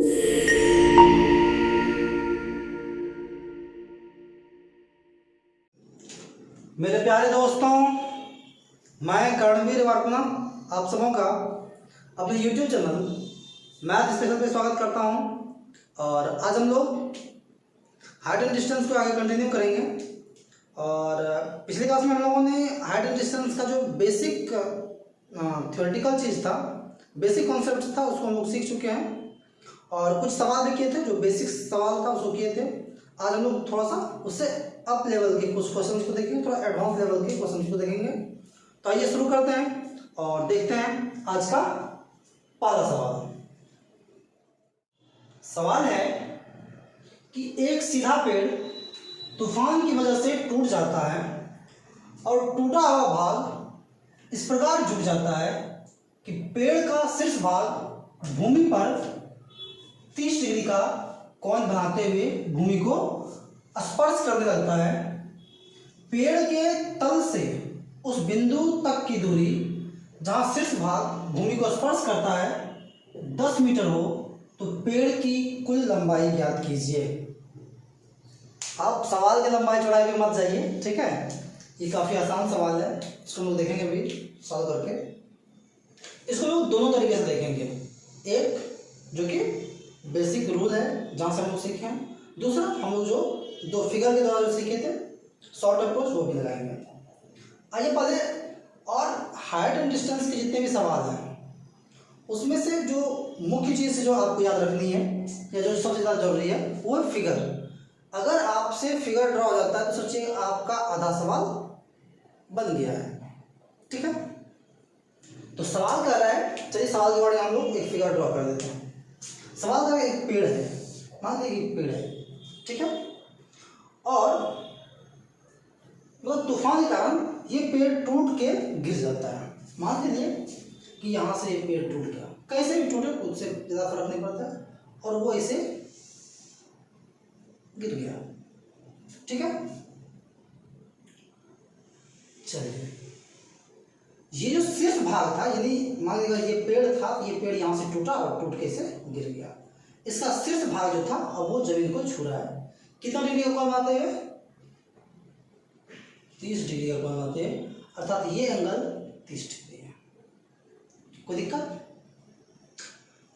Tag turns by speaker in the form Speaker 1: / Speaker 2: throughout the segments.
Speaker 1: मेरे प्यारे दोस्तों, मैं कर्णवीर वार्पना आप सबों का अपने YouTube चैनल मैथ स्पेशल पे स्वागत करता हूं। और आज हम लोग हाइट एंड डिस्टेंस को आगे कंटिन्यू करेंगे। और पिछली क्लास में हम लोगों ने हाइट एंड डिस्टेंस का जो बेसिक थ्योरेटिकल चीज़ था, बेसिक कॉन्सेप्ट था, उसको हम लोग सीख चुके हैं। और कुछ सवाल भी किए थे, जो बेसिक सवाल था उसको किए थे। आज हम लोग थोड़ा सा उससे अप लेवल के कुछ क्वेश्चंस को देखेंगे, थोड़ा एडवांस लेवल के क्वेश्चंस को देखेंगे। तो आइए शुरू करते हैं और देखते हैं आज का पहला सवाल। सवाल है कि एक सीधा पेड़ तूफान की वजह से टूट जाता है और टूटा हुआ भाग इस प्रकार झुक जाता है कि पेड़ का शीर्ष भाग भूमि पर 30 डिग्री का कोण बनाते हुए भूमि को स्पर्श करने लगता है। पेड़ के तल से उस बिंदु तक की दूरी जहां शीर्ष भाग भूमि को स्पर्श करता है 10 मीटर हो तो पेड़ की कुल लंबाई ज्ञात कीजिए। आप सवाल की लंबाई चौड़ाई पे मत जाइए, ठीक है। ये काफ़ी आसान सवाल है, इसको हम लोग देखेंगे अभी सॉल्व करके। इसको लोग दोनों तरीके से देखेंगे। एक जो कि बेसिक रूल है जहाँ से हम लोग सीखे हैं, दूसरा हम लोग जो दो फिगर के द्वारा जो सीखे थे शॉर्ट अप्रोच वो भी लगाएंगे। आइए पहले, और हाइट एंड डिस्टेंस के जितने भी सवाल हैं उसमें से जो मुख्य चीज़ जो आपको याद रखनी है या जो सबसे ज़्यादा जरूरी है वो है फिगर। अगर आपसे फिगर ड्रॉ हो जाता है तो सोचिए आपका आधा सवाल बन गया है, ठीक है। तो सवाल कर रहा है, चलिए सवाल के बारे में हम लोग एक फिगर ड्रॉ कर देते हैं। सवाल कर एक पेड़ है, मान लीजिए एक पेड़ है, ठीक है। और मतलब तूफान के कारण ये पेड़ टूट के गिर जाता है। मान लीजिए कि यहाँ से ये पेड़ टूट गया, कैसे भी टूटे उससे ज़्यादा फर्क नहीं पड़ता, और वो ऐसे गिर गया, ठीक है। चलिए, ये जो शीर्ष भाग था, यानी मान लीजिए ये पेड़ था, ये पेड़ यहाँ से टूटा और टूट के इसे गिर गया। इसका शीर्ष भाग जो था अब वो जमीन को छू रहा है। कितना डिग्री का कोण बनाते हुए? 30 डिग्री का कोण बनाते हुए, अर्थात ये एंगल 30 डिग्री है। कोई दिक्कत?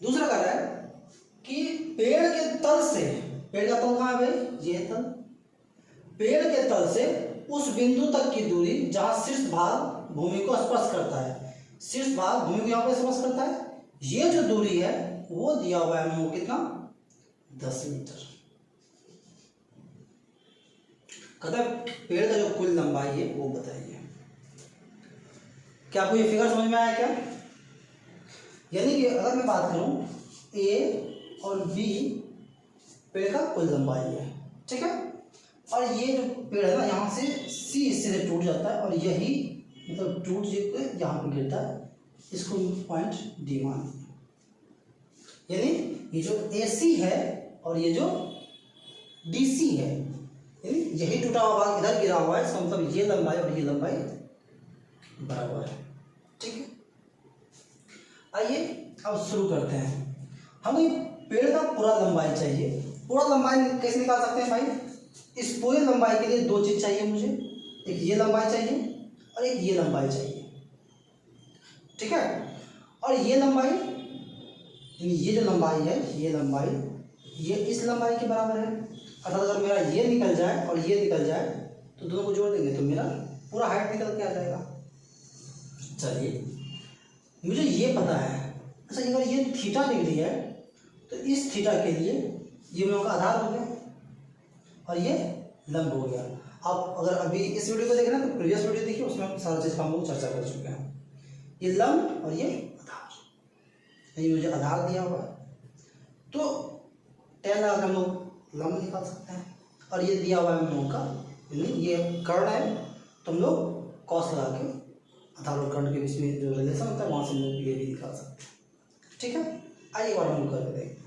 Speaker 1: दूसरा कह रहा है कि पेड़ के तल से, पेड़ का तल कहाँ है भाई? ये तल। पेड़ के तल से उस बिंदु तक की दूरी जहां शीर्ष भाग भूमि को स्पर्श करता है। शीर्ष भाग भूमि को यहाँ पर स्पर्श करता है, ये जो दूरी है वो दिया हुआ है हमको कितना? 10 मीटर। कहता है पेड़ का जो कुल लंबाई है वो बताइए। क्या आपको ये फिगर समझ में आया क्या? यानी कि अगर मैं बात करूं ए और बी पेड़ का कुल लंबाई है, ठीक है। और ये जो पेड़ है ना, यहाँ से सी हिस्से से टूट जाता है और यही मतलब टूट के यहाँ पे गिरता है, इसको पॉइंट डी मान। यानी ये जो ए सी है और ये जो डी सी है, यानी यही टूटा हुआ भाग इधर गिरा हुआ है, इसका मतलब ये लंबाई और ये लंबाई बराबर है, ठीक है। आइए अब शुरू करते हैं। हमें पेड़ का पूरा लंबाई चाहिए। पूरा लंबाई कैसे निकाल सकते हैं भाई? इस पूरे लंबाई के लिए दो चीज चाहिए मुझे, एक ये लंबाई चाहिए और एक ये लंबाई चाहिए, ठीक है। और ये लंबाई, यानी ये जो लंबाई है, ये लंबाई ये इस लंबाई के बराबर है। अर्थात अगर मेरा ये निकल जाए और ये निकल जाए तो दोनों को जोड़ देंगे तो मेरा पूरा हाइट निकल के आ जाएगा। चलिए, मुझे ये पता है। अच्छा, अगर ये थीटा डिग्री है तो इस थीटा के लिए ये मेरे का आधार हो गया और ये लंब हो गया। आप अगर अभी इस वीडियो को देख रहे हैं तो प्रीवियस वीडियो देखिए, उसमें हम सारा चीज़ का हम लोग चर्चा कर चुके हैं। ये लंब और ये आधार, ये मुझे आधार दिया हुआ है तो tan लगा के हम लोग लंब निकाल सकते हैं। और ये दिया हुआ है हम लोगों का, यानी ये कर्ण है तो हम लोग कॉस लगा के आधार और कर्ण के बीच में जो रिलेशन होता है वहाँ से हम लोग ये भी निकाल सकते हैं, ठीक है। आइए एक बार हम लोग कर देखते हैं।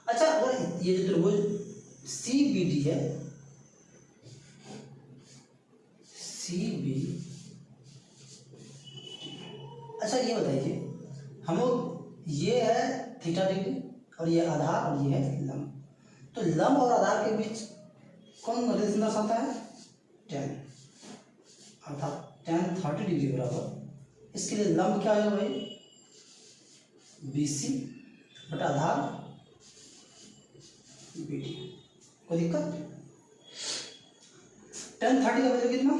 Speaker 1: अच्छा, अगर ये जो त्रिभुज सी बी डी है, सी बी, अच्छा ये बताइए हम लोग, ये है थीटा डिग्री, और ये आधार और ये है लंब। तो लंब और आधार के बीच कौन रिलेशन दर्शाता है? tan, अर्थात tan 30 डिग्री बराबर, इसके लिए लंब क्या है भाई? BC बटा आधार BD। कोई दिक्कत? tan 30 का वैल्यू कितना?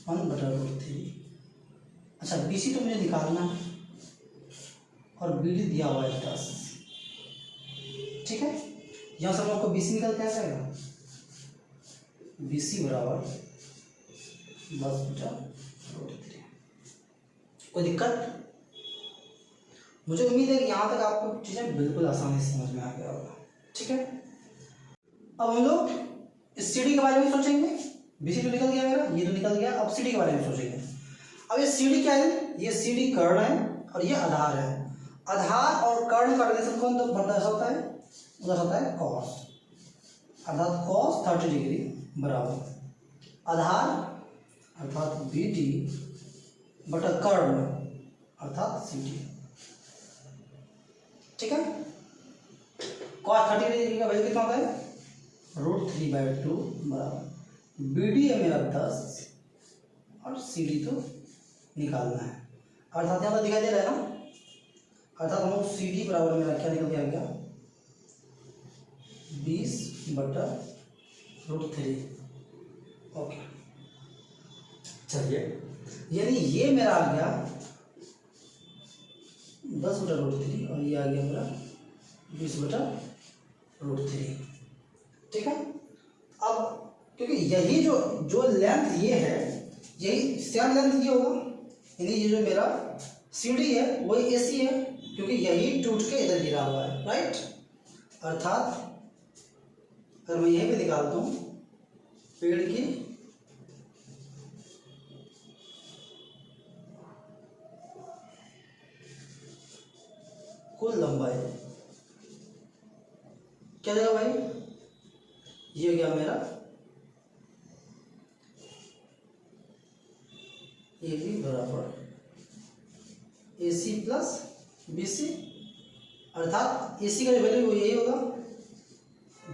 Speaker 1: 1/√3। अच्छा, BC तो मुझे निकालना है और BD दिया हुआ है 10। ठीक है, यहाँ से हम लोग को BC निकल के आ जाएगा, BC बराबर 10/√3। कोई दिक्कत? मुझे उम्मीद है कि यहाँ तक आपको चीज़ें बिल्कुल आसानी से समझ में आ गया होगा। ठीक है, अब हम लोग इस CD के बारे में सोचेंगे। BC तो निकल गया मेरा, ये तो निकल गया, अब CD के बारे में सोचेंगे। अब ये CD क्या है? ये CD कर्ण है और ये आधार है। आधार और कर्ण का रिलेशन कौन तो दर्शाता है? दर्शाता है cos, अर्थात cos 30 डिग्री बराबर आधार अर्थात BD बटा कर्ण अर्थात CD। ठीक है, cos 30 डिग्री का वैल्यू कितना होता है? √3/2 बराबर BD है मेरा 10 और CD तो निकालना है, अर्थात यहाँ पर दिखाई दे रहा है ना, अर्थात हम लोग CD बराबर मेरा क्या निकल के आ गया? 20/√3। ओके, चलिए, यानी ये मेरा आ गया 10/√3 और ये आ गया मेरा 20/√3। ठीक है, अब क्योंकि यही जो लेंथ ये है, यही सेम लेंथ ये होगा, यानी ये जो मेरा CD है वही AC है, क्योंकि यही टूट के इधर गिरा हुआ है, राइट। अर्थात अगर मैं यहीं पे निकालता हूँ पेड़ की कुल लंबाई, क्या जाएगा भाई? ये हो गया मेरा AB बराबर AC प्लस BC, अर्थात AC का जो वैल्यू यही होगा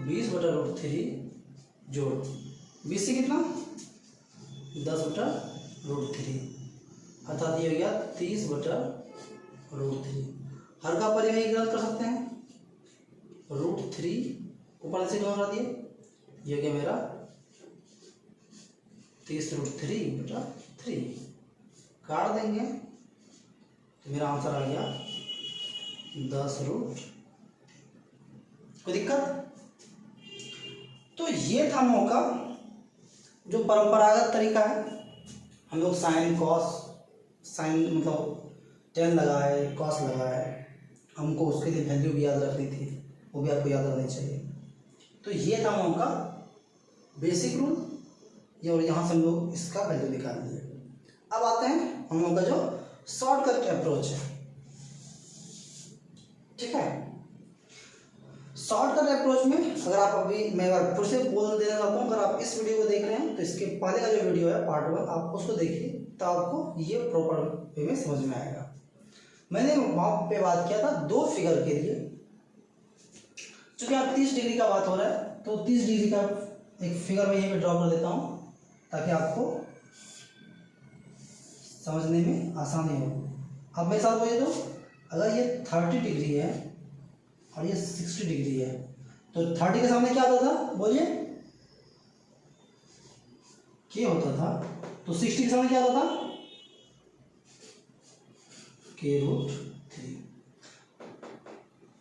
Speaker 1: 20/√3 जोड़ BC कितना? 10/√3, अर्थात ये हो गया 30/√3। हर का परिमेय ग्रहण कर सकते हैं, √3 ऊपर से ग्रहण कर दिए, ये हो गया मेरा 30√3/3, काट देंगे तो मेरा आंसर आ गया 10√। कोई दिक्कत? तो ये था हम लोग का जो परंपरागत तरीका है। हम लोग साइन कॉस, साइन मतलब tan लगाए, कॉस लगाए, हमको उसके लिए वैल्यू भी याद रखनी थी, वो भी आपको याद रखनी चाहिए। तो ये था हम लोग का बेसिक रूल, ये, और यहाँ से हम लोग इसका वैल्यू निकाल दिए। अब आते हैं हम लोग का जो शॉर्टकट अप्रोच है। ठीक है, शॉर्टकट अप्रोच में अगर आप अभी, मैं अगर फिर से बोल देना चाहता हूँ, अगर आप इस वीडियो को देख रहे हैं तो इसके पहले का जो वीडियो है पार्ट 1, आप उसको देखिए तो आपको ये प्रॉपर वे में समझ में आएगा। मैंने वहाँ पे बात किया था 2 फिगर के लिए, चूँकि आप 30 डिग्री का बात हो रहा है तो 30 डिग्री का एक फिगर मैं यहीं पे ड्रॉ कर देता हूँ ताकि आपको समझने में आसानी हो। अब मेरे साथ बोलिए, तो अगर ये 30 डिग्री है और ये 60 डिग्री है तो 30 के सामने क्या होता था? बोलिए, क्या होता था? तो 60 के सामने क्या होता था? k√3।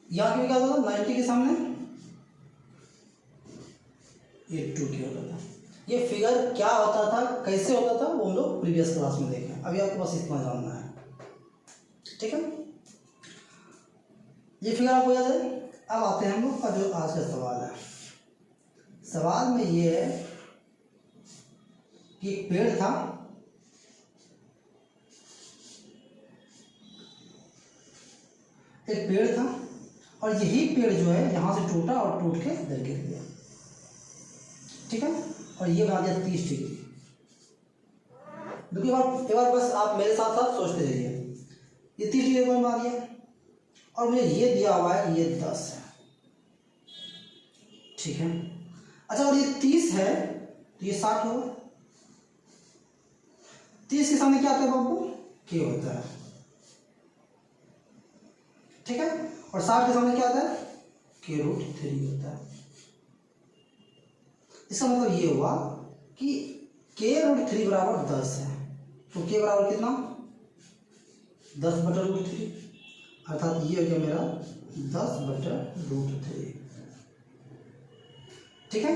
Speaker 1: यहाँ क्यों क्या होता था? 90 के सामने ये 2k होता था। ये फिगर क्या होता था, कैसे होता था, वो हम लोग प्रीवियस क्लास में देखें, अभी आपको बस इतना जानना है। ठीक है, ये फिगर आपको याद है। अब आते हैं हम लोग का जो आज का सवाल है। सवाल में ये है कि एक पेड़ था, एक पेड़ था और यही पेड़ जो है यहाँ से टूटा और टूट के इधर गिर गया। ठीक है, और ये बना दिया 30 डिग्री। देखिए एक बार बस आप मेरे साथ साथ सोचते रहिए, ये 30 डिग्री कौन बना दिया? और मुझे ये दिया हुआ है ये 10 है, ठीक है। अच्छा और ये 30 है तो ये 60 होगा। 30 के सामने क्या आता है बाबू, के होता है, ठीक है। और 60 के सामने क्या आता है, के√3 होता है। इसका मतलब ये हुआ कि के√3 बराबर 10 है, तो के बराबर कितना, 10/√3, अर्थात ये हो गया मेरा 10/√3, ठीक है।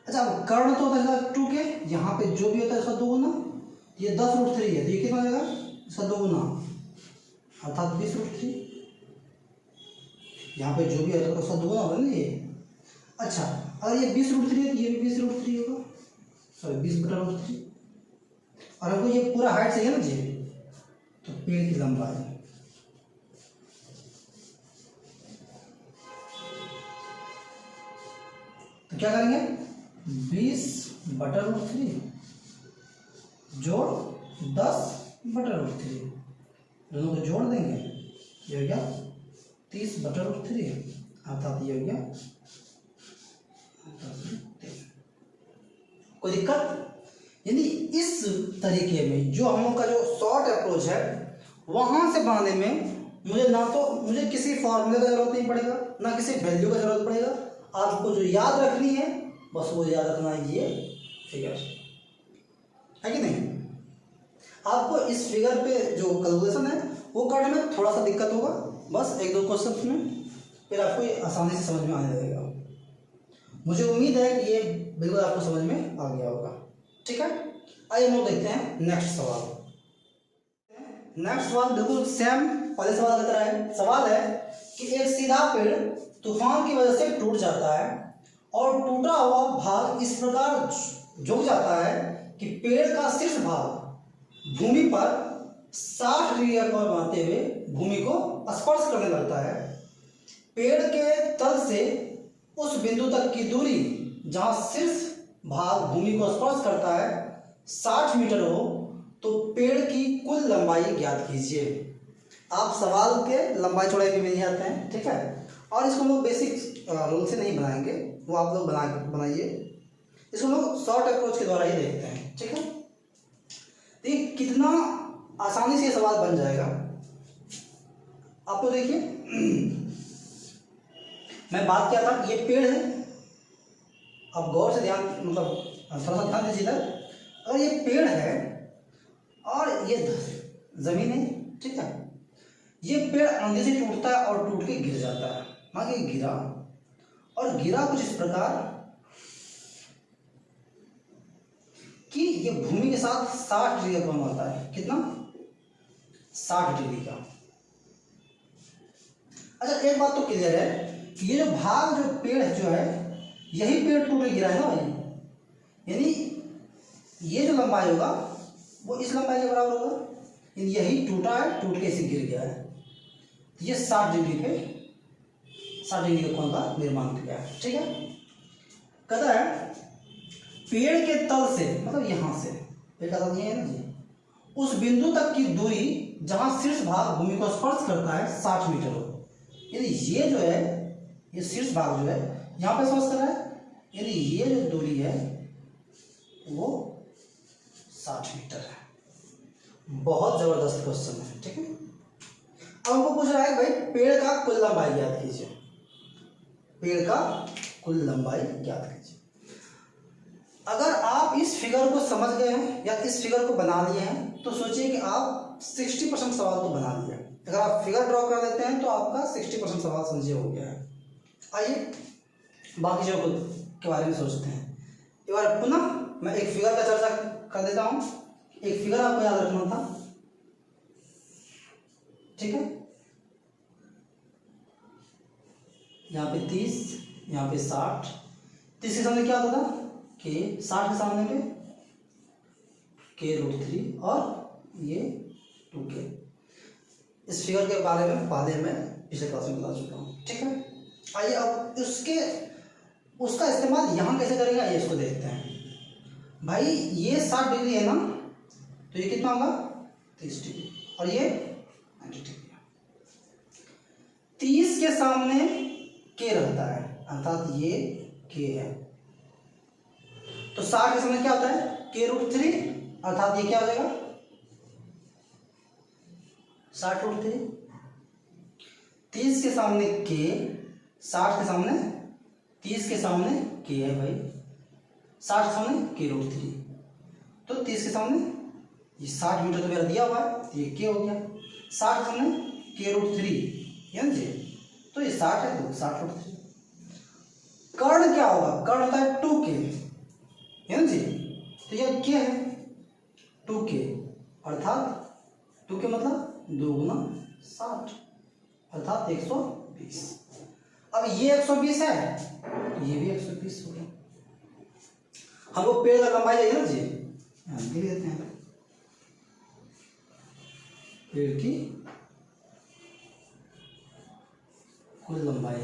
Speaker 1: अच्छा अब कर्ण तो होता है 2 के, यहाँ पे जो भी होता है इसका 2 गुना, ये 10√3 है तो ये कितना हो जाएगा, इसका 2 गुना अर्थात 20√3, यहाँ पे जो भी है उसका 2 गुना होगा ना ये। अच्छा अगर ये 20√3 है तो ये भी 20√3 होगा, सॉरी 20/√3, और हमको ये पूरा हाइट चाहिए ना जी, तो पेड़ की लंबाई तो क्या करेंगे, 20/√3 जोड़ 10/√3, दोनों को जोड़ देंगे, ये हो गया 30/√3, अर्थात ये हो गया 10/3। कोई दिक्कत, यानी इस तरीके में जो हम लोग का जो शॉर्ट अप्रोच है वहां से बनाने में मुझे किसी फॉर्मूले का जरूरत नहीं पड़ेगा, ना किसी वैल्यू का जरूरत पड़ेगा। आपको जो याद रखनी है बस वो याद रखना है, ये फिगर है कि नहीं। आपको इस फिगर पे जो कैलकुलेशन है वो करने में थोड़ा सा दिक्कत होगा, बस 1-2 क्वेश्चन में, फिर आपको ये आसानी से समझ में आने लगेगा। मुझे उम्मीद है कि ये बिल्कुल आपको समझ में आ गया होगा, ठीक है। आइए हम लोग देखते हैं नेक्स्ट सवाल। नेक्स्ट सवाल बिल्कुल सेम पहले सवाल की तरह है। सवाल है कि एक सीधा पेड़ तूफान की वजह से टूट जाता है और टूटा हुआ भाग इस प्रकार झुक जाता है कि पेड़ का शीर्ष भाग भूमि पर 60 डिग्री का कोण बनाते हुए भूमि को स्पर्श करने लगता है। पेड़ के तल से उस बिंदु तक की दूरी जहां शीर्ष भाग भूमि को स्पर्श करता है 60 मीटर हो तो पेड़ की कुल लंबाई ज्ञात कीजिए। आप सवाल के लंबाई चौड़ाई भी नहीं आते हैं, ठीक है। और इसको हम लोग बेसिक रूल से नहीं बनाएंगे, वो आप लोग बनाइए। इसको हम लोग शॉर्ट अप्रोच के द्वारा ही देखते हैं, ठीक है। देखिए कितना आसानी से ये सवाल बन जाएगा। आपको देखिए मैं बात किया था ये पेड़ है, आप गौर से ध्यान मतलब थोड़ा सा ध्यान दीजिएगा। अगर ये पेड़ है और ये जमीन है, ठीक है, ये पेड़ आंधी से टूटता है और टूट के गिर जाता है। मान के गिरा और गिरा कुछ इस प्रकार कि ये भूमि के साथ 60 डिग्री का कोण होता है। कितना, 60 डिग्री का। अच्छा एक बात तो क्लियर है कि ये जो भाग जो पेड़ जो है यही पेड़ टूट के गिरा है ना भाई, यानी ये जो लंबाई होगा वो इस लंबाई के बराबर होगा, यानी यही टूटा है, टूट के इसे गिर गया है। तो ये 60 डिग्री के कोण का निर्माण किया है, ठीक है। कहता है पेड़ के तल से मतलब यहाँ से पेड़ का तल ये है ना जी, उस बिंदु तक की दूरी जहाँ शीर्ष भाग भूमि को स्पर्श करता है 60 मीटर हो। यानी ये जो है ये शीर्ष भाग जो है यहाँ पे स्पर्श कर रहा है, यानी ये जो दूरी है वो 60 मीटर है। बहुत जबरदस्त क्वेश्चन है, ठीक है। अब हमको पूछ रहा है भाई पेड़ का कुल लंबाई ज्ञात कीजिए, पेड़ का कुल लंबाई ज्ञात कीजिए। अगर आप इस फिगर को समझ गए हैं या इस फिगर को बना लिए हैं तो सोचिए कि आप 60% सवाल तो बना लिया। अगर आप फिगर ड्रॉ कर लेते हैं तो आपका 60% सवाल समझिए हो गया है। आइए बाकी चीज़ों के बारे में सोचते हैं। एक बार पुनः मैं एक फिगर का चर्चा कर देता हूँ। एक फिगर आपको याद रखना था, ठीक है। यहाँ पे 30, यहाँ पे 60। 30 के सामने क्या होता था के, 60 के सामने पे के√3 और ये 2k। इस फिगर के बारे में पहले मैं पिछले क्लास में बता चुका हूँ, ठीक है। आइए अब उसका इस्तेमाल यहाँ कैसे करेंगे ये इसको देखते हैं। भाई ये 60 डिग्री है ना, तो ये कितना होगा 30 डिग्री और ये 90 डिग्री। 30 के सामने के रहता है, अर्थात ये के है। तो 60 के सामने क्या होता है, k√3, अर्थात ये क्या हो जाएगा 60√3। 30 के सामने k, 60 के सामने, 30 के सामने k है भाई, 60 के सामने k√3। तो 30 के सामने ये 60 मीटर तो मेरा दिया हुआ है, तो ये k हो गया। 60 के सामने k√3 है ना जी, तो ये 60 है, तो 60√3। कर्ण क्या होगा, कर्ण होता है 2k है ना जी, तो ये k है 2k, अर्थात 2k मतलब 2 गुना 60, अर्थात 120। अब ये 120 है, तो ये भी 120 हो गया। हमको पेड़ का लंबाई चाहिए ना जी, लिख देते हैं पेड़ की कुल लंबाई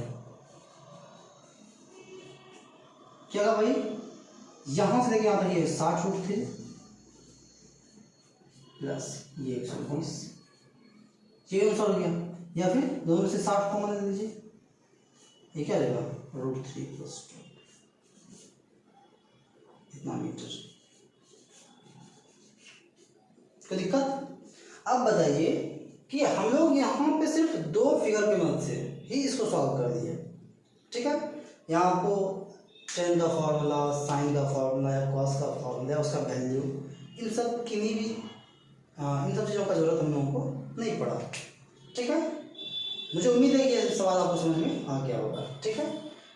Speaker 1: क्या होगा भाई, यहां से लेके यहां तक ये 60√3 प्लस ये 120, ये अनुसार हो गया। या फिर दोनों में से 60 कॉमन ले लीजिए, ये क्या रहेगा √3 + 2, इतना मीटर। कोई दिक्कत? अब बताइए कि हम लोग यहाँ पे सिर्फ 2 फिगर की मदद से ही इसको सॉल्व कर दिए, ठीक है। यहाँ आपको टेन का फॉर्मूला, साइन का फॉर्मूला या कॉस का फॉर्मूला, उसका वैल्यू, इन सब किन्हीं भी इन सब चीज़ों का जरूरत हम लोगों को नहीं पड़ा, ठीक है। मुझे उम्मीद है कि ये सवाल आपको समझ में आ गया होगा, ठीक है।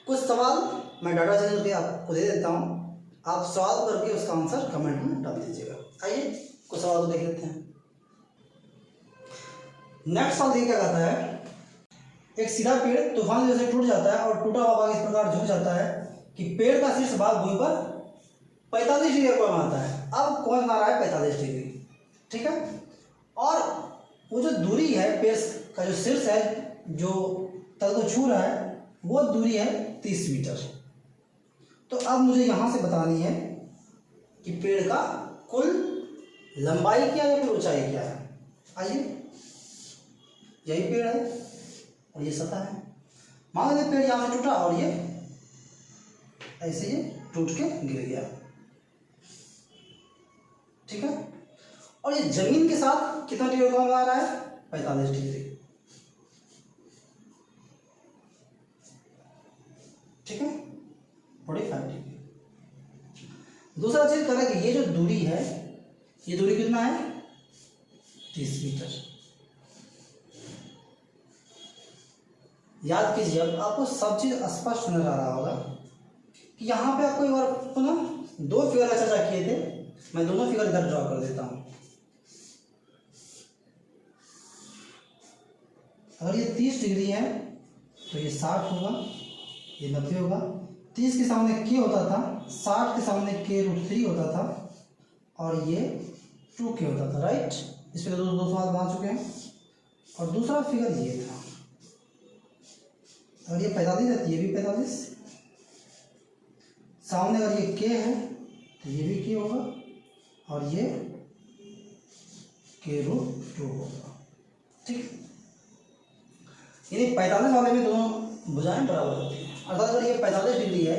Speaker 1: कुछ सवाल मैं डाटा चैनल पे आपको दे देता हूँ, आप सॉल्व करके उसका आंसर कमेंट में डाल दीजिएगा। आइए कुछ सवाल को देख लेते हैं। नेक्स्ट सवाल ये क्या कहता है, एक सीधा पेड़ तूफान की वजह से टूट जाता है और टूटा हुआ भाग इस प्रकार झुक जाता है कि पेड़ का शीर्ष भाग भूमि पर 45 डिग्री कोण आता है। अब कौन आ रहा है 45 डिग्री, ठीक है। और वो जो दूरी है पेड़ का, जो शीर्ष है जो तल को छू रहा है, वो दूरी है 30 मीटर। तो अब मुझे यहाँ से बतानी है कि पेड़ का कुल लंबाई क्या है या फिर ऊंचाई क्या है। आइए, यही पेड़ है और ये सतह है। मान लीजिए पेड़ यहाँ से टूटा और ये ऐसे ये टूट के गिर गया, ठीक है। और ये जमीन के साथ कितना डिग्री कोण बना रहा है, 45 डिग्री, ठीक है, 45 डिग्री। दूसरा चीज करें कि ये जो दूरी है, ये दूरी कितना है 30 मीटर। याद कीजिए, अब आपको सब चीज स्पष्ट नजर आ रहा होगा कि यहाँ पे आपको एक बार पुनः 2 फिगर का चर्चा किए थे, मैं दोनों फिगर इधर ड्रॉ कर देता हूं। अगर ये 30 डिग्री है तो ये 60 होगा, ये 90 होगा। 30 के सामने k होता था, 60 के सामने k√3 होता था और ये 2k होता था, राइट। इस फिगर दो सवाल बना चुके हैं। और दूसरा फिगर ये था, अगर ये 45 है तो ये भी 45, सामने अगर ये k है तो ये भी k होगा और ये k√2 होगा, ठीक। यानी 45 वाले में दोनों भुजाएं बराबर होती हैं, अर्थात अगर ये 45 डिग्री है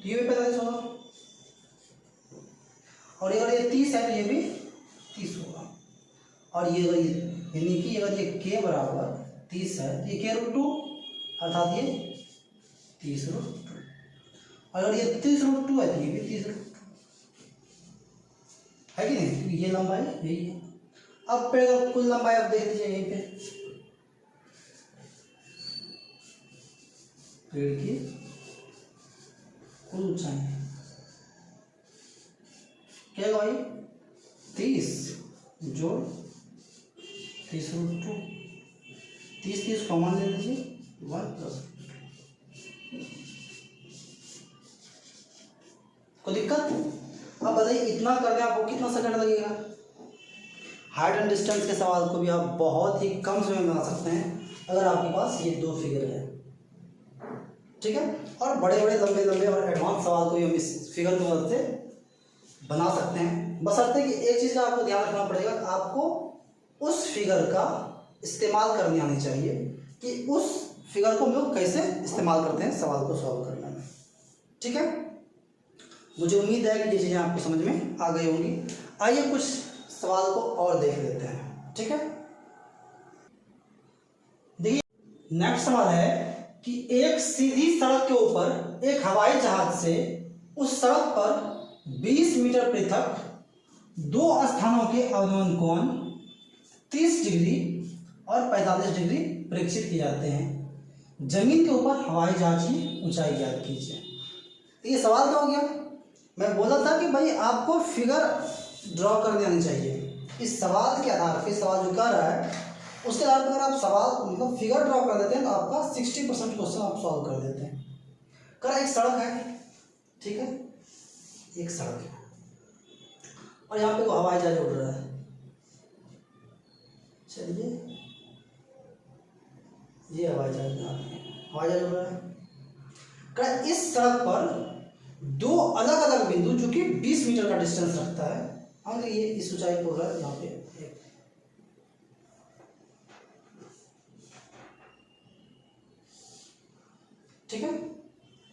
Speaker 1: तो ये भी 45 होगा और अगर ये 30 है तो ये भी 30 होगा। और ये अगर यानी कि अगर ये k बराबर 30 है तो ये k√2, अर्थात ये 30√2। अगर ये 30√2 है तो ये भी 30√2 है कि नहीं, क्योंकि ये लंबाई यही है। अब पेड़ का कुल लंबाई आप देख लीजिए, यहीं पे पेड़ की कुल ऊंचाई क्या भाई 30 जोड़ 30√2, 30 कॉमन ले लीजिए, 1+। कोई दिक्कत? अब बताइए इतना करने आपको कितना सेकंड लगेगा। हाइट एंड डिस्टेंस के सवाल को भी आप बहुत ही कम समय में बना सकते हैं अगर आपके पास ये 2 फिगर है, ठीक है। और बड़े बड़े लंबे लंबे और एडवांस सवाल को भी हम इस फिगर की मदद से बना सकते हैं। बशर्ते कि एक चीज़ का आपको ध्यान रखना पड़ेगा, आपको उस फिगर का इस्तेमाल करनी आनी चाहिए कि उस फिगर को हम लोग कैसे इस्तेमाल करते हैं सवाल को सॉल्व करने में। ठीक है, मुझे उम्मीद है कि ये चीज़ें आपको समझ में आ गई होंगी। आइए कुछ सवाल को और देख लेते हैं। ठीक है, देखिए नेक्स्ट सवाल है कि एक सीधी सड़क के ऊपर एक हवाई जहाज से उस सड़क पर 20 मीटर पृथक दो स्थानों के अवनमन कोण 30 डिग्री और 45 डिग्री प्रेक्षित किए जाते हैं। जमीन के ऊपर हवाई जहाज की ऊंचाई ज्ञात कीजिए। तो ये सवाल क्या हो गया? मैं बोला था कि भाई आपको फिगर ड्रॉ कर देनी चाहिए। इस सवाल के आधार पर, सवाल जो कर रहा है उसके आधार पर अगर आप सवाल मतलब फिगर ड्रॉ कर देते हैं तो आपका 60% क्वेश्चन आप सॉल्व कर देते हैं। कर एक सड़क है, ठीक है, एक सड़क है और यहाँ पे वो हवाई जहाज उड़ रहा है। चलिए ये हवाई जहाज उड़ रहा है। कर इस सड़क पर दो अलग अलग बिंदु जो कि 20 मीटर का डिस्टेंस रखता है, हम ये इस ऊंचाई पर उड़ रहा है, यहाँ पे एक, ठीक है,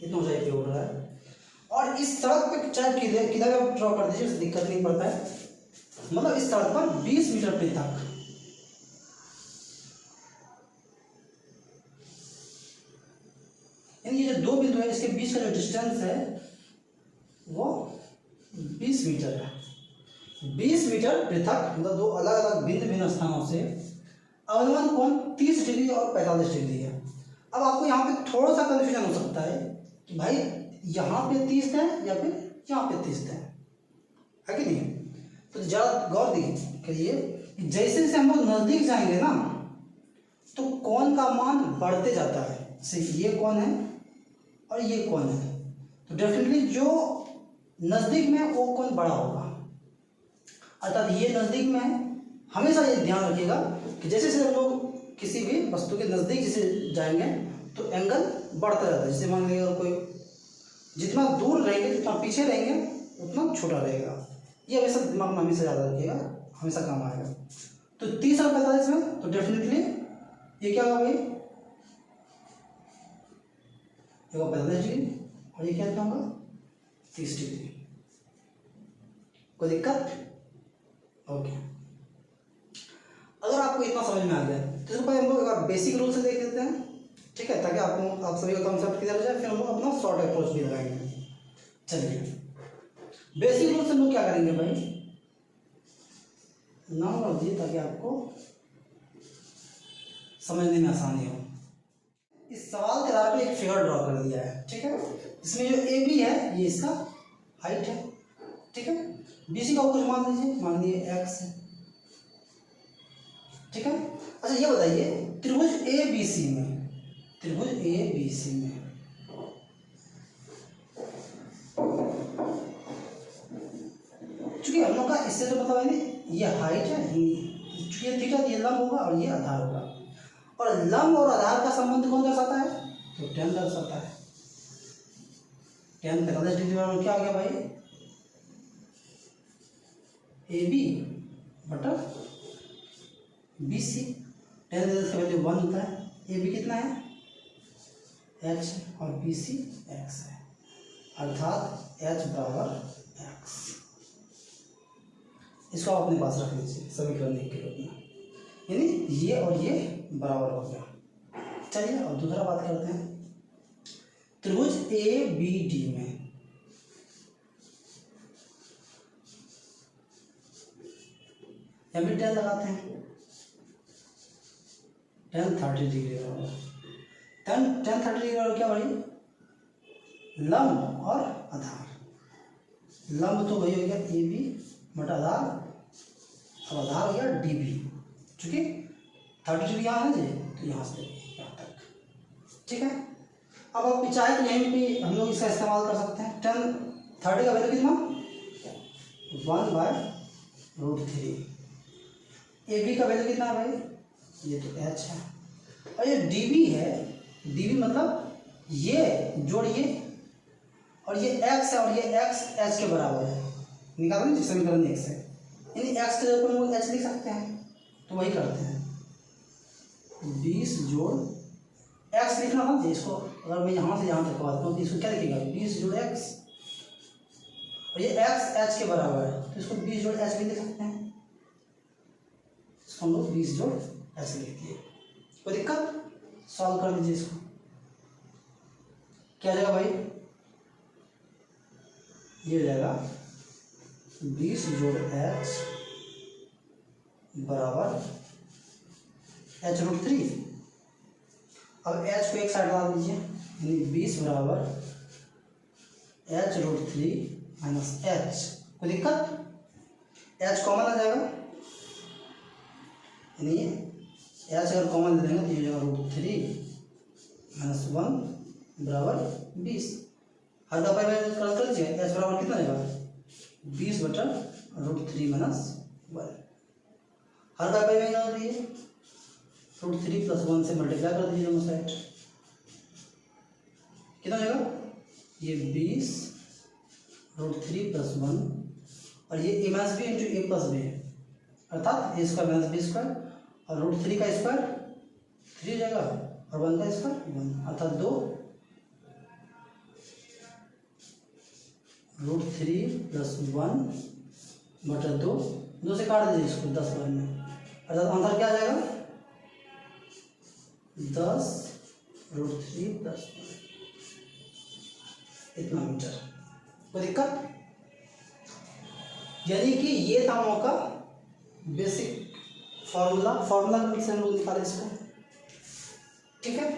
Speaker 1: इतना ऊंचाई पे उड़ रहा है और इस सड़क पे चाहे किधर ड्रॉ कर दीजिए, उससे दिक्कत नहीं पड़ता है। मतलब इस सड़क पर 20 मीटर पृथक यानी ये जो दो बिंदु है इसके बीच का जो डिस्टेंस है वो 20 मीटर है। 20 मीटर पृथक मतलब दो अलग अलग भिन्न भिन्न स्थानों से अवनमन कोण 30 डिग्री और 45 डिग्री है। अब आपको यहाँ पे थोड़ा सा कंफ्यूजन हो सकता है कि भाई यहाँ पे 30 है या फिर यहाँ पे 30 है कि नहीं? तो ज़रा गौर करिए, जैसे जैसे हम लोग नज़दीक जाएंगे ना तो कोण का मान बढ़ते जाता है। जैसे ये कोण है और ये कोण है, तो डेफिनेटली जो नज़दीक में वो कोण बड़ा होगा, अर्थात ये नज़दीक में है। हमेशा ये ध्यान रखिएगा कि जैसे जैसे हम लोग किसी भी वस्तु के नज़दीक जैसे जाएंगे तो एंगल बढ़ता जाता है। जैसे मान लीजिए कोई जितना दूर रहेंगे, जितना पीछे रहेंगे उतना छोटा रहेगा। ये हमेशा दिमाग में हमेशा ज़्यादा रखिएगा, हमेशा काम आएगा। तो 30 और 45 में तो डेफिनेटली ये क्या होगा भाई, ये होगा 45 डिग्री और ये क्या होगा 30 डिग्री। कोई दिक्कत? ओके, अगर आपको इतना समझ में आ गया तो इसको हम लोग एक बार बेसिक रूल से देख लेते हैं। ठीक है, ताकि आप सभी का कॉन्सेप्ट क्लियर हो जाए, फिर हम लोग अपना शॉर्ट अप्रोच भी लगाएंगे। चलिए बेसिक रूल से हम लोग क्या करेंगे भाई, नाम रख दिए ताकि आपको समझने में आसानी हो। इस सवाल के आधार पे एक फिगर ड्रॉ कर दिया है। ठीक है, इसमें जो ए बी है ये इसका हाइट है। ठीक है, बी सी का कुछ मान लीजिए, मान लीजिए एक्स है। ठीक है, अच्छा ये बताइए त्रिभुज ए बी सी में चूंकि हम लोग का इससे तो मतलब है ये हाइट है, चूंकि ये थीटा, ये लंब होगा और ये आधार होगा, और लंब और आधार का संबंध कौन दर्शाता है? तो tan दर्शाता है। tan 45 डिग्री बराबर क्या हो गया भाई, ए बी बटा बी सी। tan का वैल्यू 1 होता है। ए बी कितना है, h और बी सी x है, अर्थात h बराबर x। इसको आप अपने पास रख लीजिए समीकरण के रूप में, यानी ये और ये बराबर हो गया। चलिए अब दूसरा बात करते हैं। त्रिभुज ए बी डी में यहाँ भी tan लगाते हैं, tan 30 डिग्री बराबर tan 30 डिग्री बराबर क्या भाई, लंब और आधार। लंब तो वही हो गया ए बी बटा आधार, अब आधार हो गया डी बी, चूँकि 30 डिग्री यहाँ है जी, तो यहाँ से यहाँ तक। ठीक है, अब आप चाहे तो यहीं पे हम लोग इसका इस्तेमाल कर सकते हैं। tan 30 का वैल्यू कितना, 1/√3। ए बी का वैल्यू कितना है भाई, ये तो h है, और ये डी बी है। डी बी मतलब ये जोड़िए और ये x है और ये x h के बराबर है, निकालो ना समीकरण x है, यानी x के जगह पर हम h लिख सकते हैं, तो वही करते हैं। 20 जोड़ एक्स लिखना था जी, इसको अगर मैं यहाँ से यहाँ तक बात करूँ तो इसको क्या लिखेगा 20 जोड़ एक्स, और ये एक्स एच के बराबर है तो इसको 20 जोड़ एच भी लिख सकते हैं, इसको हम लोग 20 जोड़ एच लिख दिए। कोई दिक्कत? सॉल्व कर लीजिए इसको, क्या जाएगा भाई, ये हो जाएगा 20 जोड़ एच बराबर एच रूट 3। अब एच को एक साइड डाल दीजिए, यानी 20 बराबर एच रूट 3 माइनस एच। कोई दिक्कत? एच कॉमन आ जाएगा, यानी एच अगर कॉमन ले लेंगे तो ये जाएगा रूट 3 माइनस 1 बराबर 20। हर का पाई कर लीजिए, एच बराबर कितना जाएगा 20 बटा रूट 3 माइनस 1। हर का पाई निकाल दीजिए, रूट 3 प्लस 1 से मल्टीप्लाई कर दीजिए दोनों साइड, कितना जाएगा ये 20 रूट 3 प्लस 1 और ये ए माइनस बी इंटू ए प्लस बी है, अर्थात ए स्क्वायर माइनस बी स्क्वायर, और रूट 3 का स्क्वायर 3 हो जाएगा और 1 का स्क्वायर 1, अर्थात 2 रूट 3 प्लस 1 बटा 2 से काट दीजिए इसको 10 बार में, अर्थात आंसर क्या आ जाएगा 10 रूट 3 प्लस 1 इतना मीटर। कोई दिक्कत? यानी कि ये था हम लोग का बेसिक फॉर्मूला से हम लोग निकाले इसको, ठीक है।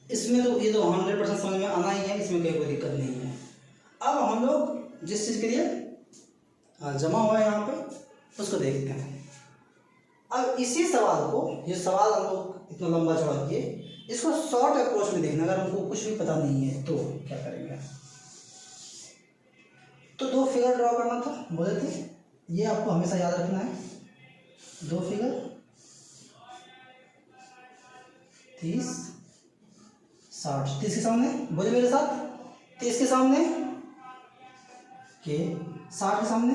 Speaker 1: इसमें तो ये तो 100% समझ में आना ही है, इसमें कोई दिक्कत नहीं है। अब हम लोग जिस चीज़ के लिए जमा हुआ है यहाँ पे उसको देखते हैं। अब इसी सवाल को, ये सवाल हम लोग इतना लंबा चौड़ा किए, इसको शॉर्ट अप्रोच में देखना। अगर हमको कुछ भी पता नहीं है तो क्या करेंगे, तो 2 फिगर ड्रॉ करना था, बोले थे ये आपको हमेशा याद रखना है। 2 फिगर 30 60, 30 के सामने बोले मेरे साथ, 30 के सामने के, 60 के सामने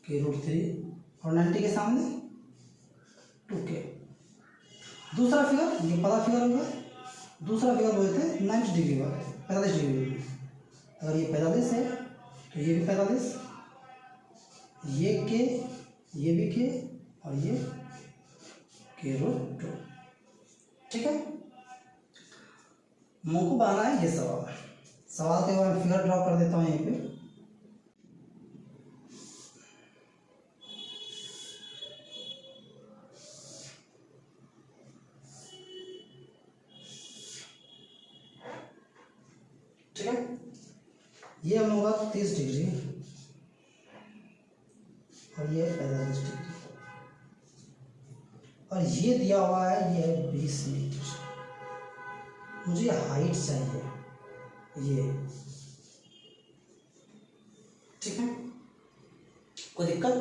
Speaker 1: के रूट 3 और 90 के सामने 2 के। दूसरा फिगर ये पहला फिगर होगा, दूसरा फिगर बोलते हैं 90 डिग्री का, 45 डिग्री। अगर ये 45 है तो ये भी 45, ये के, ये भी के और ये के रूट 2, ठीक है। मुझको बनाना है ये सवाल के बाद फिगर ड्रॉ कर देता हूँ यहीं पे। ठीक है, ये हम लोग का 30 डिग्री और ये 45 डिग्री, और ये दिया हुआ है ये 20 मीटर। मुझे हाइट चाहिए ये, ठीक है। कोई दिक्कत?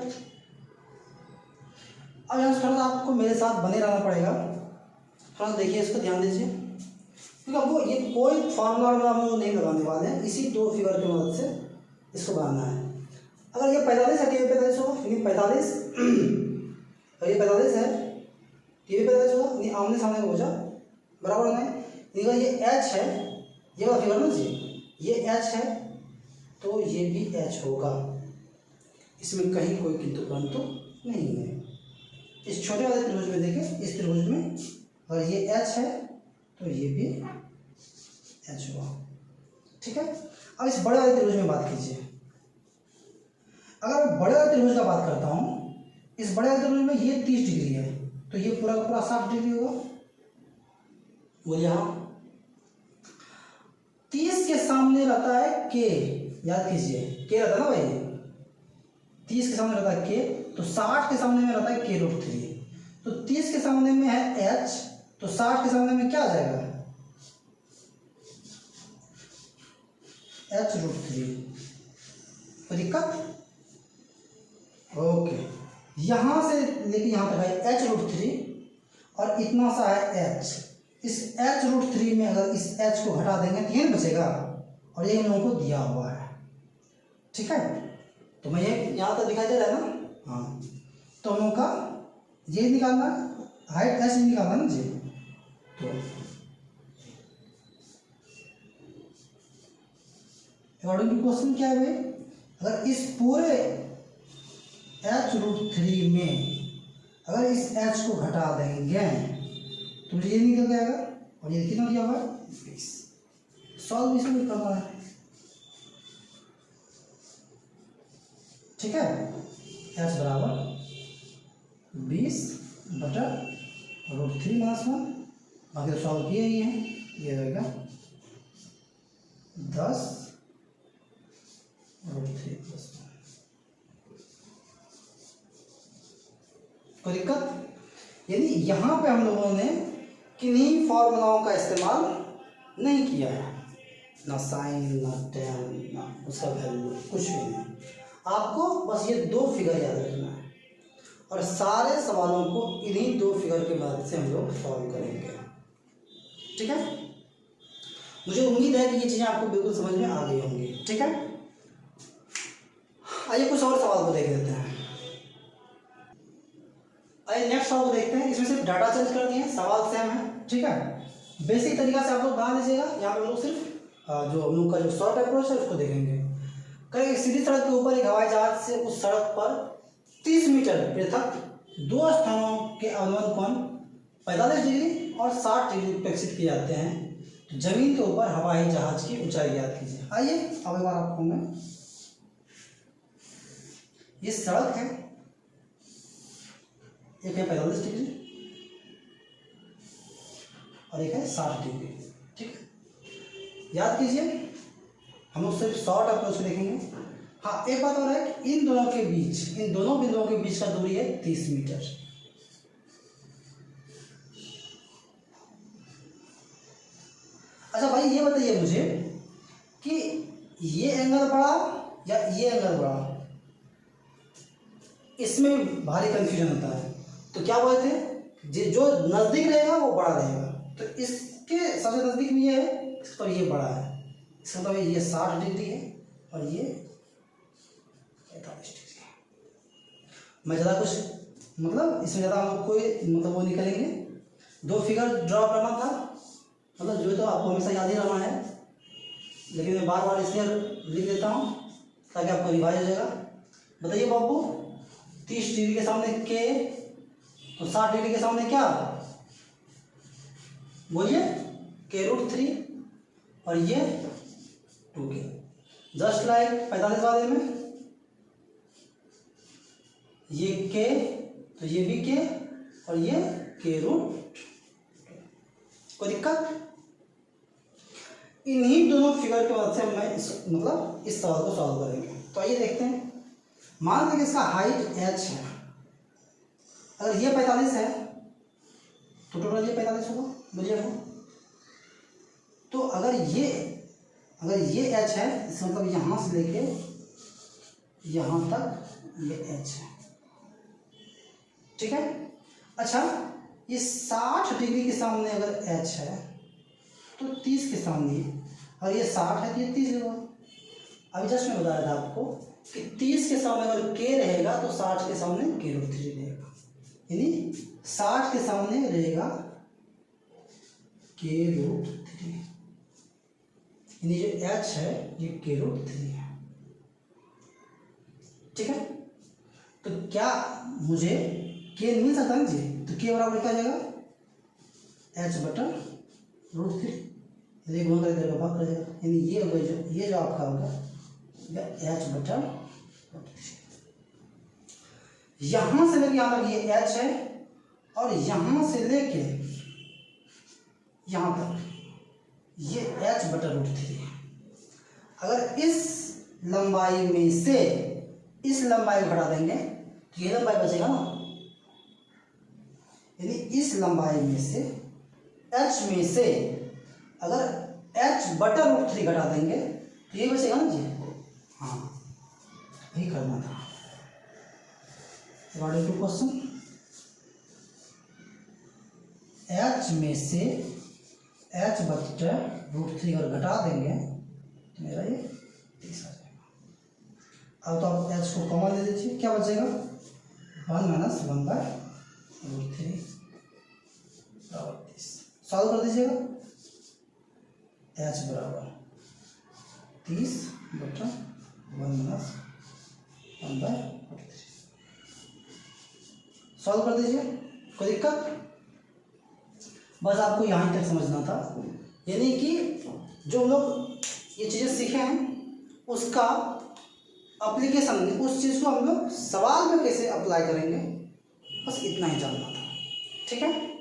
Speaker 1: अब यहाँ थोड़ा सा आपको मेरे साथ बने रहना पड़ेगा, थोड़ा सा देखिए इसको, ध्यान दीजिए, क्योंकि आपको ये कोई फॉर्मूला हम लोग नहीं लगाने वाले हैं, इसी 2 फिगर की मदद से इसको बनाना है। अगर ये 45 है तो ये 45 होगा, यानी 45, अगर ये 45 है तो ये 45 होगा, यानी आमने सामने का बोझा बराबर होना है। अगर ये H है, ये वाला फिगर ना जी, ये H है तो ये भी H होगा, इसमें कहीं कोई किंतु परंतु नहीं है। इस छोटे वाले त्रिभुज में देखिए, इस त्रिभुज में अगर ये H है तो ये भी H हुआ, ठीक है। अब इस बड़े वाले त्रिभुज में बात कीजिए। अगर मैं बड़े वाले त्रिभुज का बात करता हूँ, इस बड़े वाले त्रिभुज में ये 30 डिग्री है तो ये पूरा का पूरा 60 डिग्री होगा। वो यहाँ 30 के सामने रहता है के, याद कीजिए के रहता है ना भाई, 30 के सामने रहता है के, तो 60 के सामने में रहता है के रूट 3, तो 30 के सामने में है H, तो 60 के सामने में क्या आ जाएगा H रूट 3। कोई दिक्कत? ओके, यहाँ से लेके यहाँ तक है H रूट 3 और इतना सा है H। इस H रूट 3 में अगर इस H को हटा देंगे तो ये बचेगा, और ये हम लोगों को दिया हुआ है, ठीक है। तो मैं ये यहाँ तक दिखाई दे रहा है ना, हाँ। तो हम लोग का ये निकालना, हाइट H निकालना ना जी, तो अकॉर्डिंग टू क्वेश्चन क्या है भाई, अगर इस पूरे h√3 में अगर इस h को घटा देंगे तो ये निकल जाएगा, और ये कितना दिया हुआ है 20। सॉल्व इसे भी करना है, ठीक है। h बराबर 20/√3 -1, बाकी तो सॉल्व किए ही हैं, ये रहेगा 10√3 + 1। कोई दिक्कत? यानी यहाँ पे हम लोगों ने किन्हीं फॉर्मूलाओं का इस्तेमाल नहीं किया है, ना साइन ना टेन ना उसका वैल्यू, कुछ भी नहीं। आपको बस ये दो फिगर याद रखना है, और सारे सवालों को इन्हीं दो फिगर के मदद से हम लोग सॉल्व करेंगे, ठीक है। मुझे उम्मीद है कि ये चीज़ें आपको बिल्कुल समझ में आ गई होंगी, ठीक है। आइए कुछ और सवाल को देख लेते हैं। आइए नेक्स्ट सवाल को देखते हैं। इसमें सिर्फ डाटा चेंज कर दिए, सवाल सेम है, ठीक है। बेसिक तरीका से आप लोग बना लीजिएगा। यहाँ पे हम लोग सिर्फ जो हम लोग का जो शॉर्ट अप्रोच है उसको देखेंगे। कहीं सीधी सड़क के ऊपर एक हवाई जहाज से उस सड़क पर 30 मीटर पृथक दो स्थानों के अवनमन कोण 45 डिग्री और 60 डिग्री अपेक्षित किए जाते हैं, तो जमीन के ऊपर हवाई जहाज की ऊंचाई ज्ञात कीजिए। आइए अब एक बार आपको मैं, ये सड़क है, एक है 45 डिग्री और एक है 60 डिग्री, ठीक है। याद कीजिए, हम लोग सिर्फ शॉर्ट अप्रोच देखेंगे। हाँ, एक बात और है कि इन दोनों के बीच, इन दोनों बिंदुओं के बीच का दूरी है 30 मीटर। अच्छा भाई, ये बताइए मुझे कि ये एंगल बड़ा या ये एंगल बड़ा, इसमें भारी कंफ्यूजन होता है। तो क्या बोलते हैं, जो नज़दीक रहेगा वो बड़ा रहेगा, तो इसके सबसे नज़दीक में ये है, इसका तो ये बड़ा है, इसका मतलब ये 60 डिग्री है और ये 45 डिग्री है। मैं ज़्यादा कुछ मतलब इसमें ज़्यादा हम कोई मतलब वो नहीं करेंगे, दो फिगर ड्रॉ करना था, मतलब जो तो आपको हमेशा याद ही रहना है, लेकिन मैं बार बार इसलिए लिख देता हूँ ताकि आपको रिवाइज हो जाएगा। बताइए बाबू, 30 डिग्री के सामने के, तो 60 डिग्री के सामने क्या बोलिए, k√3 और ये 2k, जस्ट लाइक 45 वाले में ये k, तो ये भी k और ये k√2। कोई दिक्कत? इन्हीं दोनों फिगर की मदद से मैं इस सवाल को सॉल्व करेंगे। तो आइए देखते हैं। मान लें कि इसका हाइट h है, अगर ये 45 है तो टोटल ये 45 होगा, बोलिए। तो अगर ये h है, इसका मतलब यहाँ से लेके यहाँ तक ये h है, ठीक है। अच्छा, ये 60 डिग्री के सामने अगर h है तो 30 के सामने, और ये 60 है तो ये 30 होगा। अभी जस्ट मैं बता रहा था आपको कि 30 के सामने अगर k रहेगा तो 60 के सामने k√3 रहेगा, यानी 60 के सामने रहेगा k√3, यानी जो h है ये k√3 है, ठीक है। तो क्या मुझे k मिल सकता है जी, तो k बराबर क्या जाएगा h/√3, एक गुना कर देगा, भाग कर देगा, यानी ये जो आपका होगा h/√3। यहाँ से लेके यहाँ तक ये h है, और यहाँ से लेके यहाँ तक ये h/√3 है। अगर इस लंबाई में से इस लंबाई को घटा देंगे तो ये लंबाई बचेगा ना, यानी इस लंबाई में से h में से अगर h/√3 घटा देंगे तो ये बचेगा ना जी। हाँ, यही करना था। अकॉर्डिंग टू क्वेश्चन, h में से h/√3 अगर घटा देंगे तो मेरा ये 30 आ जाएगा। अब तो आप h को कॉमन ले लीजिए, क्या बचेगा 1 - 1/√3 30। सॉल्व कर दीजिएगा। एच बराबर 30/1-1/43। सॉल्व कर दीजिए, कोई दिक्कत? बस आपको यहाँ तक समझना था, यानी कि जो हम लोग ये चीज़ें सीखे हैं उसका एप्लीकेशन, उस चीज़ को हम लोग सवाल में कैसे अप्लाई करेंगे, बस इतना ही जानना था। ठीक है,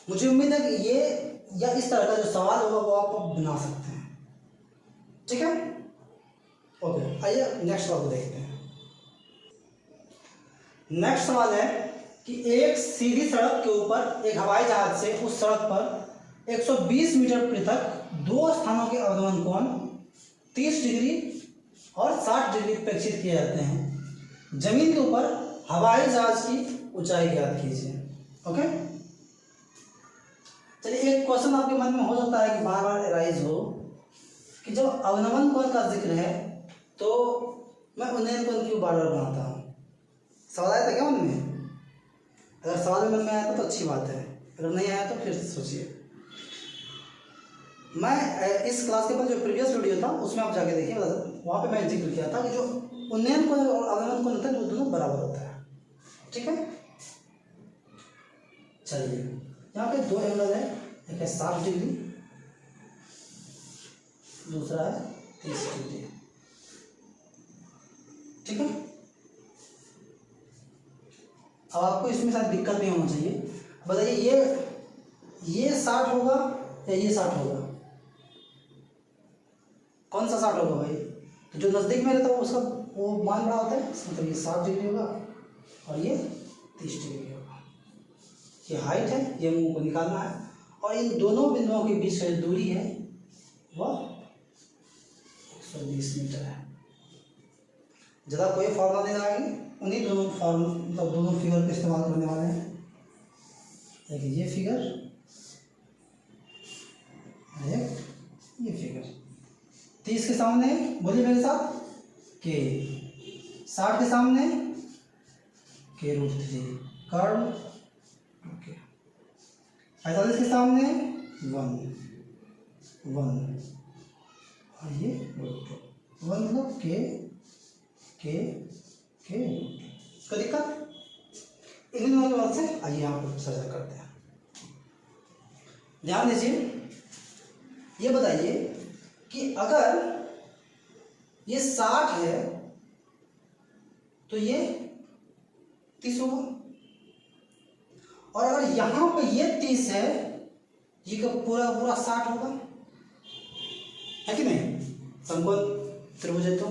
Speaker 1: मुझे उम्मीद है कि ये या इस तरह का जो सवाल होगा वो आप बना सकते हैं। ठीक है, ओके, आइए नेक्स्ट सवाल को देखते हैं। नेक्स्ट सवाल है कि एक सीधी सड़क के ऊपर एक हवाई जहाज से उस सड़क पर 120 मीटर पृथक दो स्थानों के अवनमन कोण 30 डिग्री और 60 डिग्री अपेक्षित किए जाते हैं। जमीन के ऊपर हवाई जहाज की ऊंचाई ज्ञात कीजिए। ओके, चलिए एक क्वेश्चन आपके मन में हो सकता है कि बार बार एराइज हो कि जब अवनमन कोण का जिक्र है तो मैं उन्नयन कोण क्यों बार बार बनाता हूँ? सवाल आया था क्या मन में? अगर सवाल में मन में आया था तो अच्छी बात है, अगर नहीं आया तो फिर सोचिए। मैं इस क्लास के बाद जो प्रीवियस वीडियो था उसमें आप जाके देखिए, वहाँ पे मैं जिक्र किया था कि जो उन्नयन कोण और अवनमन कोण होता है वो दोनों बराबर होता है। ठीक है, चलिए यहाँ पे दो एंगल है, एक है 60 डिग्री, दूसरा है 30 डिग्री। ठीक है, अब आपको इसमें शायद दिक्कत नहीं होना चाहिए। बताइए ये 60 होगा या ये 60 होगा? कौन सा 60 होगा भाई? तो जो नज़दीक में रहता है उसका वो मान बड़ा होता है, मतलब ये 60 डिग्री होगा और ये 30 डिग्री होगा। ये हाइट है, ये मुंह को निकालना है, और इन दोनों बिंदुओं के बीच का जो दूरी है वह 120 मीटर है। ज़्यादा कोई फॉर्मूला नहीं लगाएंगे, उन्हीं दोनों मतलब दोनों फिगर का इस्तेमाल करने वाले हैं। एक ये फिगर, एक ये फिगर। 30 के सामने बोलिए मेरे साथ के, 60 के सामने के √3 कर्व, ओके, 45 के सामने 1 और ये √2 मतलब के कोई दिक्कत? इन्हीं दोनों की बात से आइए यहाँ पर चर्चा करते हैं। ध्यान दीजिए, ये बताइए कि अगर ये 60 है तो ये 30 होगा, और अगर यहाँ पे ये 30 है, ये का पूरा 60 होगा, है कि नहीं? समकोण त्रिभुज है तो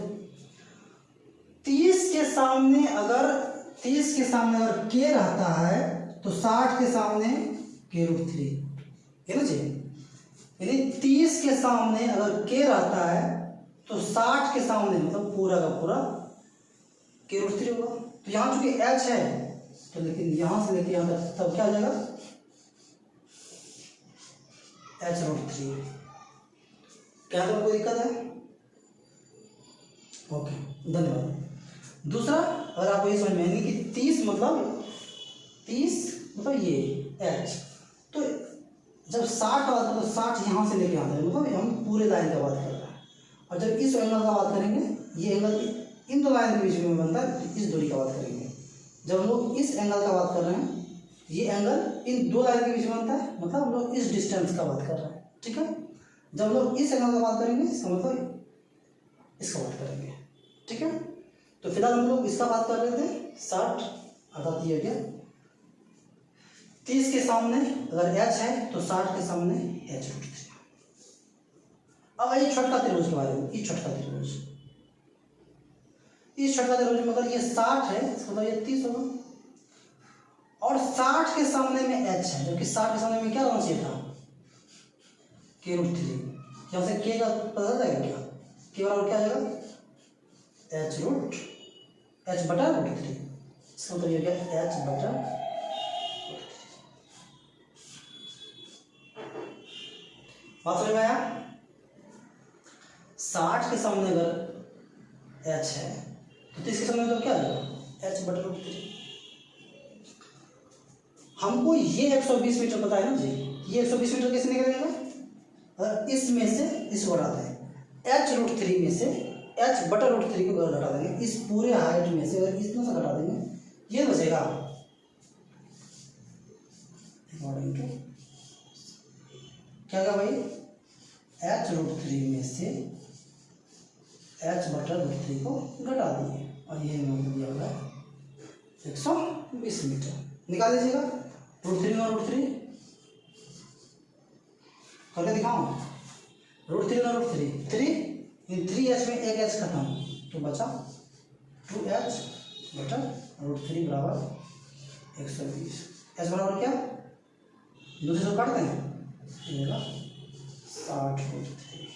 Speaker 1: 30 के सामने अगर के रहता है तो 60 के सामने के √3 है ना जी। यदि 30 के सामने अगर के रहता है तो 60 के सामने मतलब पूरा का पूरा के √3 होगा। तो यहाँ चूंकि h है तो लेकिन यहाँ से लेके यहाँ तक तब क्या आ जाएगा? h√3। क्या तो कोई दिक्कत है? ओके, धन्यवाद। दूसरा, अगर आपको ये समझ में आएगी कि 30 मतलब ये h, तो जब 60 का बात तो 60 यहाँ से लेके आता है, मतलब हम पूरे लाइन का बात कर रहे हैं। और जब इस एंगल का बात करेंगे, ये एंगल इन दो लाइन के बीच में बनता है, इस दूरी का बात करेंगे। जब हम लोग इस एंगल का बात कर रहे हैं, ये एंगल इन दो लाइन के बीच में बनता है, मतलब हम लोग इस डिस्टेंस का बात कर रहे हैं। ठीक है, जब हम लोग इस एंगल का बात करेंगे इसका मतलब इसका बात करेंगे। ठीक है, तो फिलहाल हम लोग इसका बात कर रहे थे 60, अर्थात ये हो गया 30 के सामने अगर h है तो 60 के सामने h√3। अब ये छठा त्रिभुज के बारे में, ये छठा त्रिभुज, इस छठा त्रिभुज में अगर ये 60 है मतलब ये 30 होगा, और 60 के सामने में h है, जबकि 60 के सामने में क्या होना चाहिए था? k√3। यहाँ से k का पता चल जाएगा क्या? k बराबर क्या आ जाएगा? h/√3। इसका मतलब ये क्या? h/√3। बात समझ में आया? 60 के सामने अगर h है तो 30 के सामने तो क्या आएगा? h/√3। हमको ये 120 मीटर पता है ना जी, ये 120 मीटर कैसे निकलेगा? अगर इसमें से इसको घटाते हैं, h√3 में से h/√3 को घटा देंगे, इस पूरे हाइट में से अगर इतना सा घटा देंगे, ये बचेगा अकॉर्डिंग टू क्या भाई, h√3 में से h/√3 को घटा दिए और ये हमें दिया हुआ है 120 मीटर। निकाल लीजिएगा √3 और √3 करके दिखाऊं। √3 और √3 3 इन 3h में एक h खत्म तो बचा 2h/√3 बराबर 120। h बराबर क्या, दूसरे से काट देंगे, ये 60√3।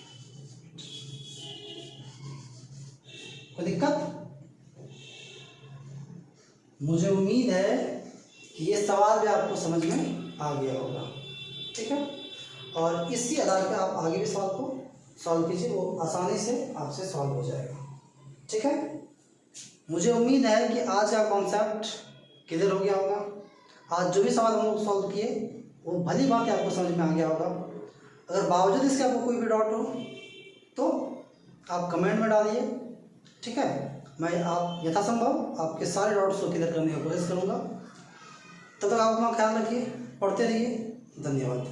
Speaker 1: कोई दिक्कत? मुझे उम्मीद है कि ये सवाल भी आपको समझ में आ गया होगा, ठीक है। और इसी आधार पर आप आगे भी सवाल को सॉल्व कीजिए, वो आसानी से आपसे सॉल्व हो जाएगा, ठीक है। मुझे उम्मीद है कि आज का कॉन्सेप्ट क्लियर हो गया होगा। आज जो भी सवाल हम लोग सॉल्व किए वो भली बात है आपको समझ में आ गया होगा। अगर बावजूद इसके आपको कोई भी डाउट हो तो आप कमेंट में डालिए, ठीक है। मैं आप यथासंभव आपके सारे डाउट्स को क्लियर करने की कोशिश करूँगा। तब तक आप अपना ख्याल रखिए, पढ़ते रहिए। धन्यवाद।